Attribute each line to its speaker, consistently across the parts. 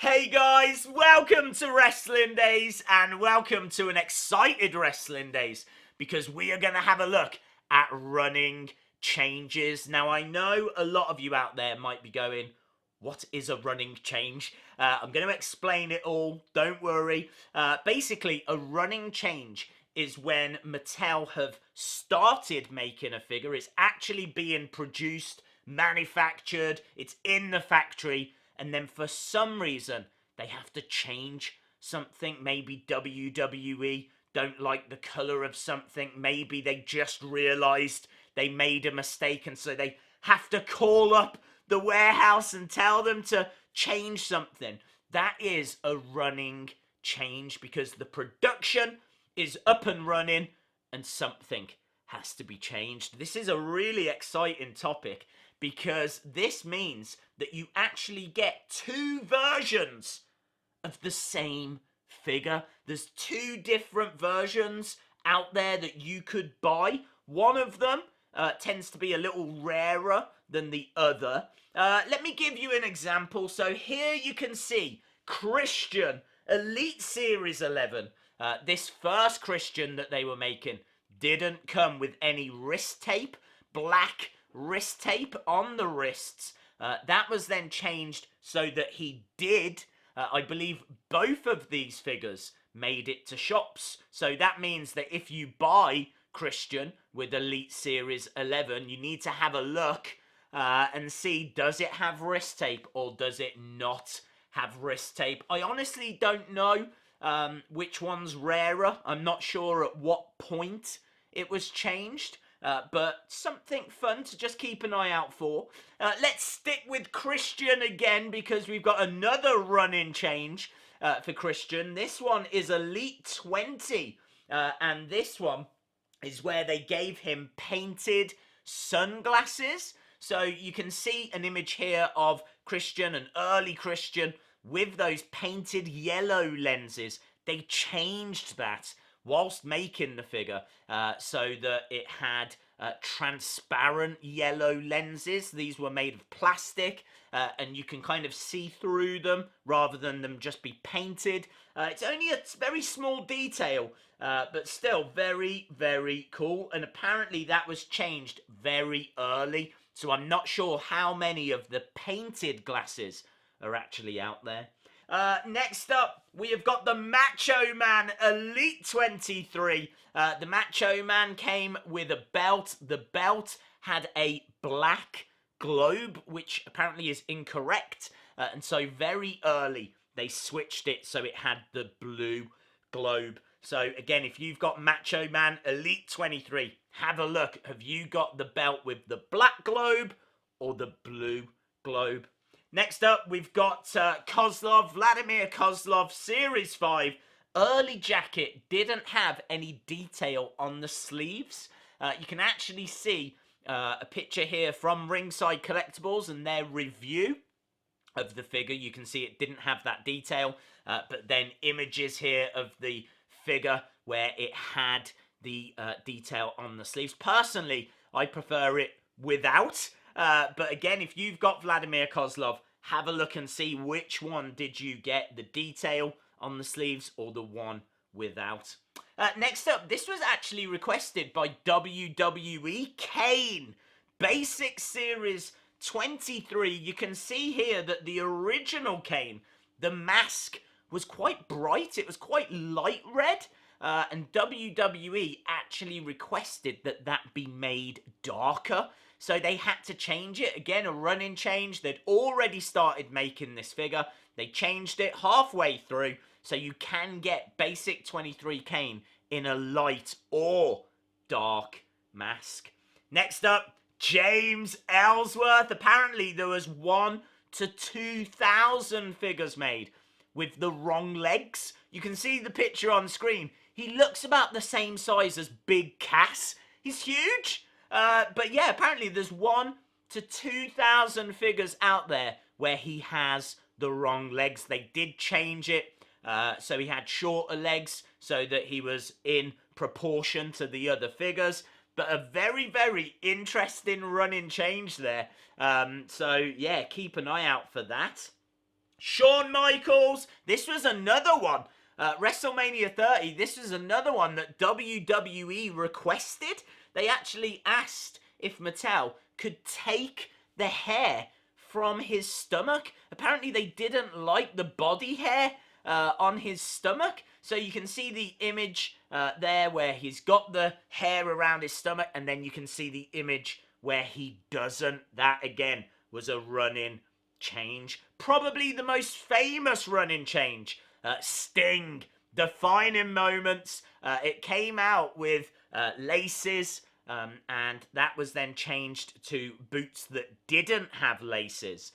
Speaker 1: Hey guys, welcome to Wrestling Days and welcome to an excited Wrestling Days because we are going to have a look at running changes. Now I know a lot of you out there might be going, what is a running change? I'm going to explain it all, don't worry. Basically, a running change is when Mattel have started making a figure. It's actually being produced, manufactured, it's in the factory, and then for some reason they have to change something. Maybe WWE don't like the color of something. Maybe they just realized they made a mistake and so they have to call up the warehouse and tell them to change something. That is a running change because the production is up and running and something has to be changed. This is a really exciting topic because this means that you actually get two versions of the same figure. There's two different versions out there that you could buy. One of them tends to be a little rarer than the other. Let me give you an example. So here you can see Christian Elite Series 11. This first Christian that they were making didn't come with any wrist tape, black wrist tape on the wrists. That was then changed so that he did. I believe both of these figures made it to shops. So that means that if you buy Christian with Elite Series 11, you need to have a look and see, does it have wrist tape or does it not have wrist tape? I honestly don't know which one's rarer. I'm not sure at what point it was changed. But something fun to just keep an eye out for. Let's stick with Christian again because we've got another run-in change for Christian. This one is Elite 20. And this one is where they gave him painted sunglasses. So you can see an image here of Christian, an early Christian, with those painted yellow lenses. They changed that whilst making the figure so that it had transparent yellow lenses. These were made of plastic and you can kind of see through them rather than them just be painted. It's only a very small detail but still very, very cool, and apparently that was changed very early, so I'm not sure how many of the painted glasses are actually out there. Next up, we have got the Macho Man Elite 23. The Macho Man came with a belt. The belt had a black globe, which apparently is incorrect. And so very early, they switched it so it had the blue globe. So again, if you've got Macho Man Elite 23, have a look. Have you got the belt with the black globe or the blue globe? Next up, we've got Kozlov, Vladimir Kozlov, Series 5. Early jacket didn't have any detail on the sleeves. You can actually see a picture here from Ringside Collectibles and their review of the figure. You can see it didn't have that detail, but then images here of the figure where it had the detail on the sleeves. Personally, I prefer it without. But again, if you've got Vladimir Kozlov, have a look and see which one did you get, the detail on the sleeves or the one without. Next up, this was actually requested by WWE. Kane, Basic Series 23. You can see here that the original Kane, the mask was quite bright. It was quite light red. And WWE actually requested that that be made darker. So they had to change it. Again, a run-in change. They'd already started making this figure. They changed it halfway through. So you can get Basic 23 Kane in a light or dark mask. Next up, James Ellsworth. Apparently there was 1 to 2,000 figures made with the wrong legs. You can see the picture on screen. He looks about the same size as Big Cass. He's huge. But yeah, apparently there's 1 to 2,000 figures out there where he has the wrong legs. They did change it. So he had shorter legs so that he was in proportion to the other figures. But a very, very interesting run-in change there. So yeah, keep an eye out for that. Shawn Michaels, this was another one. WrestleMania 30, this was another one that WWE requested. They actually asked if Mattel could take the hair from his stomach. Apparently they didn't like the body hair on his stomach. So you can see the image there where he's got the hair around his stomach, and then you can see the image where he doesn't. That again was a run-in change. Probably the most famous run-in change. Sting, defining moments. It came out with laces, and that was then changed to boots that didn't have laces.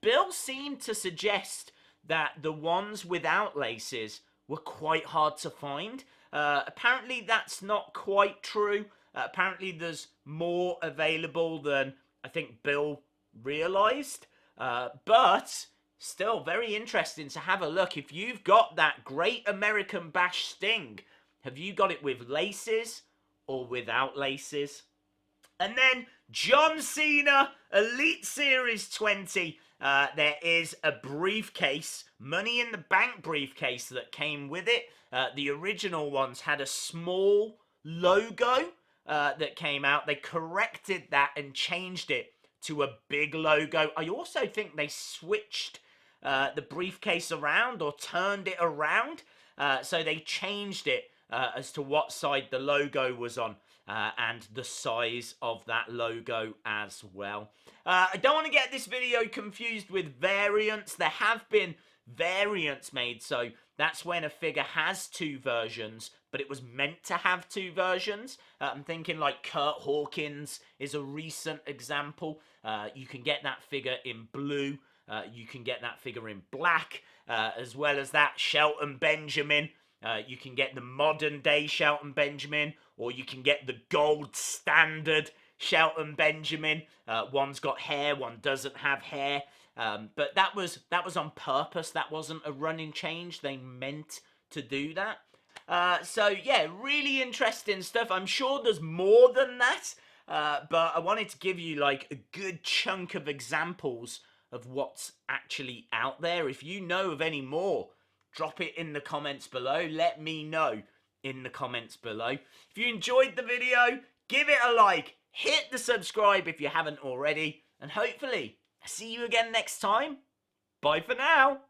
Speaker 1: Bill seemed to suggest that the ones without laces were quite hard to find. Apparently that's not quite true. Apparently there's more available than I think Bill realised. But still very interesting to have a look. If you've got that Great American Bash Sting, have you got it with laces or without laces? And then John Cena, Elite Series 20. There is a briefcase, Money in the Bank briefcase that came with it. The original ones had a small logo that came out. They corrected that and changed it to a big logo. I also think they switched the briefcase around or turned it around. So they changed it as to what side the logo was on. And the size of that logo as well. I don't want to get this video confused with variants. There have been variants made, so that's when a figure has two versions, but it was meant to have two versions. I'm thinking like Kurt Hawkins is a recent example. You can get that figure in blue. You can get that figure in black, as well as that Shelton Benjamin. You can get the modern day Shelton Benjamin, or you can get the gold standard Shelton Benjamin. One's got hair, one doesn't have hair. But that was on purpose. That wasn't a running change. They meant to do that. So yeah, really interesting stuff. I'm sure there's more than that. But I wanted to give you like a good chunk of examples of what's actually out there. If you know of any more, drop it in the comments below. Let me know in the comments below. If you enjoyed the video, give it a like. Hit the subscribe if you haven't already. And hopefully, I'll see you again next time. Bye for now.